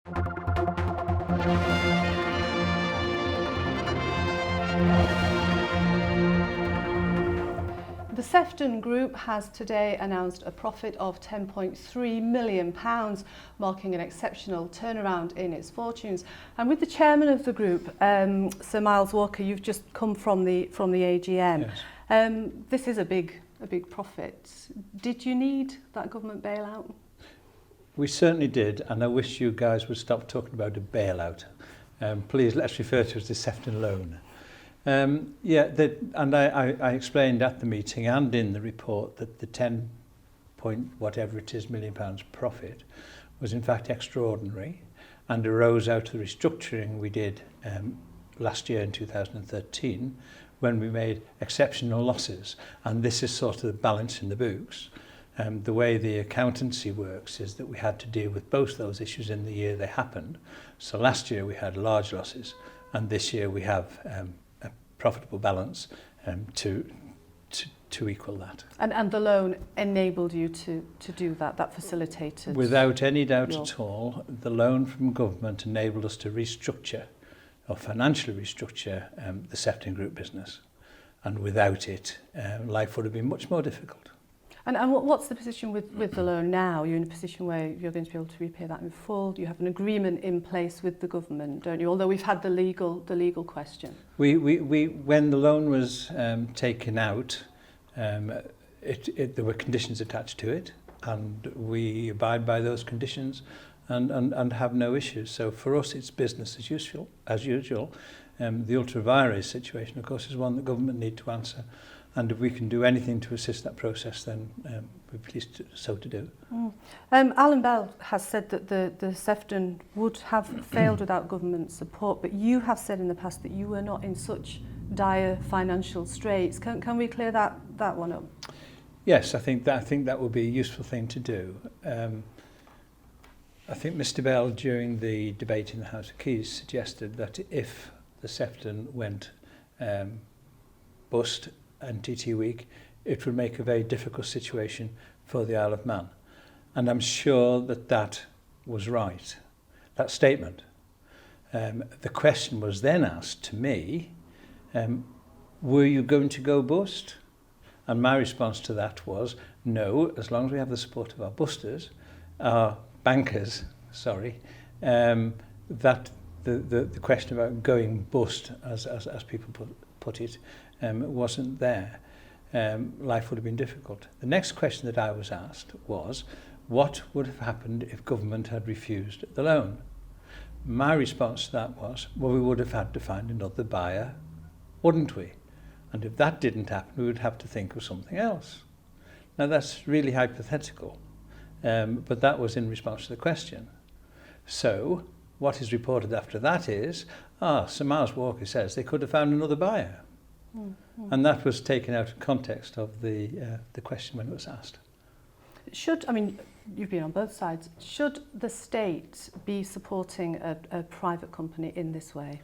The Sefton Group has today announced a profit of £10.3 million, marking an exceptional turnaround in its fortunes. And with the chairman of the group, Sir Miles Walker, you've just come from the AGM. Yes. This is a big profit. Did you need that government bailout? We certainly did, and I wish you guys would stop talking about a bailout. Please, let's refer to it as the Sefton loan. I explained at the meeting and in the report that the 10 point whatever it is million pounds profit was in fact extraordinary and arose out of the restructuring we did last year in 2013 when we made exceptional losses, and this is sort of the balance in the books. The way the accountancy works is that we had to deal with both those issues in the year they happened. So last year we had large losses, and this year we have a profitable balance to equal that. And the loan enabled you to do that facilitated? Without any doubt at all, the loan from government enabled us to restructure, or financially restructure, the Sefton Group business. And without it, life would have been much more difficult. And what's the position with the loan now? You're in a position where you're going to be able to repay that in full. You have an agreement in place with the government, don't you? Although we've had the legal question. We when the loan was taken out, there were conditions attached to it, and we abide by those conditions and have no issues. So for us, it's business as usual. The ultra vires situation, of course, is one that government need to answer. And if we can do anything to assist that process, then we're pleased so to do. Alan Bell has said that the Sefton would have failed without government support, but you have said in the past that you were not in such dire financial straits. Can we clear that one up? Yes, I think that would be a useful thing to do. I think Mr Bell, during the debate in the House of Keys, suggested that if the Sefton went bust NTT week, it would make a very difficult situation for the Isle of Man. And I'm sure that was right, that statement. The question was then asked to me, were you going to go bust? And my response to that was, no, as long as we have the support of our bankers, that the question about going bust, as people put it, wasn't there. Life would have been difficult. The next question that I was asked was, what would have happened if government had refused the loan? My response to that was, well, we would have had to find another buyer, wouldn't we? And if that didn't happen, we would have to think of something else. Now, that's really hypothetical, but that was in response to the question. So, what is reported after that is, Sir Miles Walker says they could have found another buyer. And that was taken out of context of the question when it was asked. You've been on both sides. Should the state be supporting a private company in this way?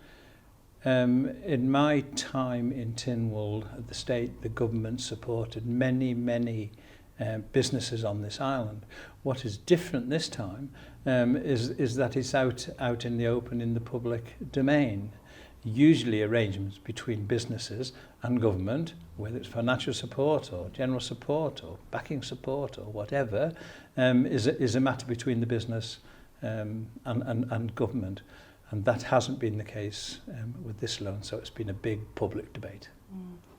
In my time in Tynwald, the government supported many businesses on this island. What is different this time is that it's out in the open, in the public domain. Usually arrangements between businesses and government, whether it's financial support or general support or backing support or whatever, is a matter between the business and government. And that hasn't been the case with this loan, so it's been a big public debate.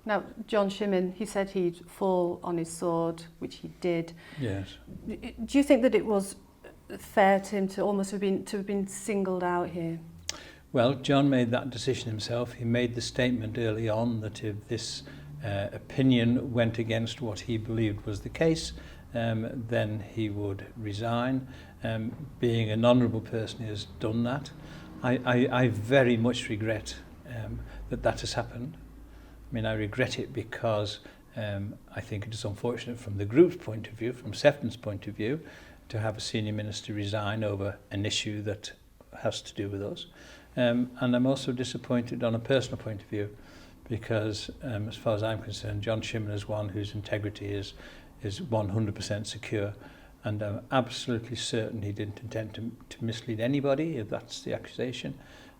Now, John Shimmin, he said he'd fall on his sword, which he did. Yes. Do you think that it was fair to him to almost have been singled out here? Well, John made that decision himself. He made the statement early on that if this opinion went against what he believed was the case, then he would resign. Being an honourable person, he has done that. I very much regret that has happened. I regret it because I think it is unfortunate from the group's point of view, from Sefton's point of view, to have a senior minister resign over an issue that has to do with us. And I'm also disappointed on a personal point of view because, as far as I'm concerned, John Shimmin is one whose integrity is 100% secure, and I'm absolutely certain he didn't intend to mislead anybody, if that's the accusation,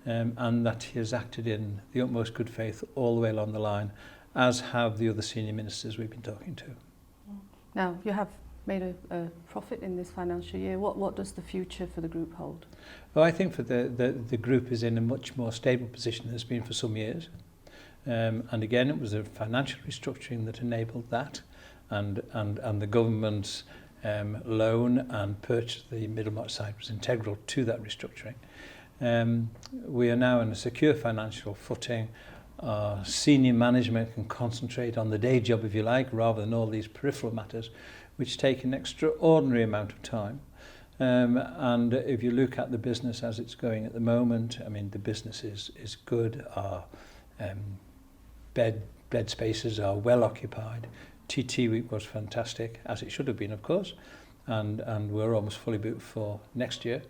and that he has acted in the utmost good faith all the way along the line, as have the other senior ministers we've been talking to. Now, you have made a profit in this financial year. What does the future for the group hold? Well, I think for the group is in a much more stable position than it's been for some years. And again, it was a financial restructuring that enabled that, and the government's loan and purchase of the Middlemarch site was integral to that restructuring. We are now in a secure financial footing. Our senior management can concentrate on the day job, if you like, rather than all these peripheral matters, which take an extraordinary amount of time. And if you look at the business as it's going at the moment, I mean, the business is good. Our bed spaces are well occupied. TT week was fantastic, as it should have been, of course, and we're almost fully booked for next year,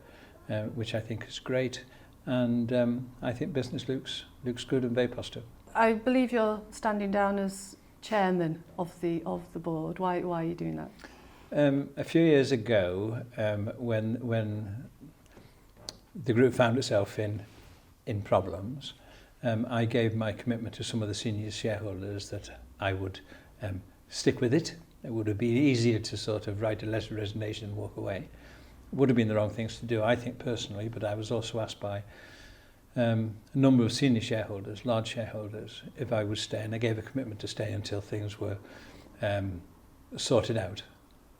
which I think is great. And I think business looks good and very positive. I believe you're standing down as chairman of the board. Why are you doing that? A few years ago, when the group found itself in problems, I gave my commitment to some of the senior shareholders that I would stick with it. It would have been easier to sort of write a letter of resignation and walk away. It would have been the wrong things to do, I think, personally, but I was also asked by a number of senior shareholders, large shareholders, if I would stay, and I gave a commitment to stay until things were sorted out.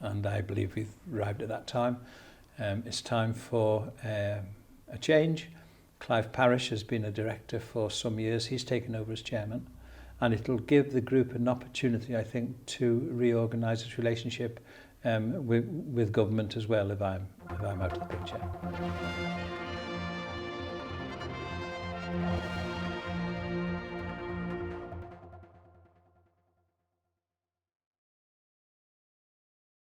And I believe we've arrived at that time. It's time for a change. Clive Parish has been a director for some years. He's taken over as chairman, and it'll give the group an opportunity, I think, to reorganise its relationship with government as well, if I'm out of the picture.